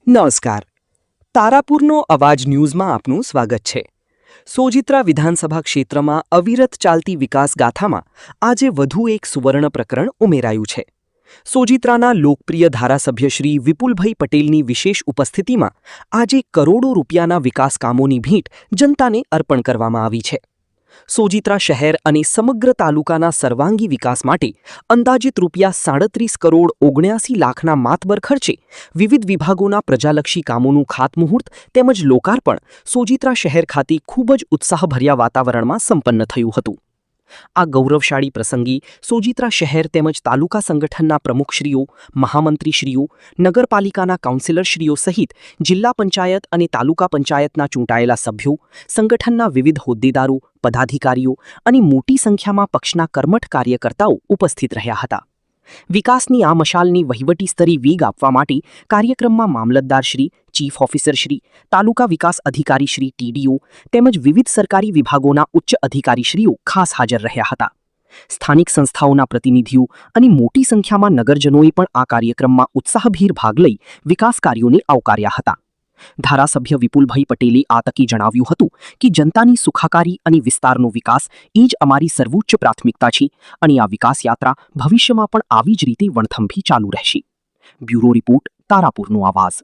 નમસ્કાર. તારાપુરનો અવાજ ન્યૂઝમાં આપનું સ્વાગત છે. સોજિત્રા વિધાનસભા ક્ષેત્રમાં અવિરત ચાલતી વિકાસ ગાથામાં આજે વધુ એક સુવર્ણ પ્રકરણ ઉમેરાયું છે. સોજિત્રાના લોકપ્રિય ધારાસભ્ય શ્રી વિપુલભાઈ પટેલની વિશેષ ઉપસ્થિતિમાં આજે કરોડો રૂપિયાના વિકાસ કામોની ભેટ જનતાને અર્પણ કરવામાં આવી છે. સોજિત્રા શહેર અને સમગ્ર તાલુકાના સર્વાંગી વિકાસ માટે અંદાજિત ₹37,79,79,00,000ના માતબર ખર્ચે વિવિધ વિભાગોના પ્રજાલક્ષી કામોનું ખાતમુહૂર્ત તેમજ લોકાર્પણ સોજિત્રા શહેર ખાતે ખૂબ જ ઉત્સાહભર્યા વાતાવરણમાં સંપન્ન થયું હતું. આ ગૌરવશાળી પ્રસંગે સોજિત્રા શહેર તેમજ તાલુકા સંગઠનના પ્રમુખશ્રીઓ, મહામંત્રીશ્રીઓ, નગરપાલિકાના કાઉન્સિલરશ્રીઓ સહિત જિલ્લા પંચાયત અને તાલુકા પંચાયતના ચૂંટાયેલા સભ્યો, સંગઠનના વિવિધ હોદ્દેદારો, પદાધિકારીઓ અને મોટી સંખ્યામાં પક્ષના કર્મઠ કાર્યકર્તાઓ ઉપસ્થિત રહ્યા હતા. વિકાસની આ મશાલની વહીવટી સ્તરે વેગ આપવા માટે કાર્યક્રમમાં મામલતદારશ્રી, ચીફ ઓફિસરશ્રી, તાલુકા વિકાસ અધિકારીશ્રી TDO તેમજ વિવિધ સરકારી વિભાગોના ઉચ્ચ અધિકારીશ્રીઓ ખાસ હાજર રહ્યા હતા. સ્થાનિક સંસ્થાઓના પ્રતિનિધિઓ અને મોટી સંખ્યામાં નગરજનોએ પણ આ કાર્યક્રમમાં ઉત્સાહભેર ભાગ લઈ વિકાસ કાર્યોને આવકાર્યા હતા. ધારાસભ્ય વિપુલભાઈ પટેલે આ તકે જણાવ્યું હતું કે જનતાની સુખાકારી અને વિસ્તારનો વિકાસ એ જ અમારી સર્વોચ્ચ પ્રાથમિકતા છે અને આ વિકાસ યાત્રા ભવિષ્યમાં પણ આવી જ રીતે વણથંભી ચાલુ રહેશે. બ્યુરો રિપોર્ટ, તારાપુરનો આવાજ.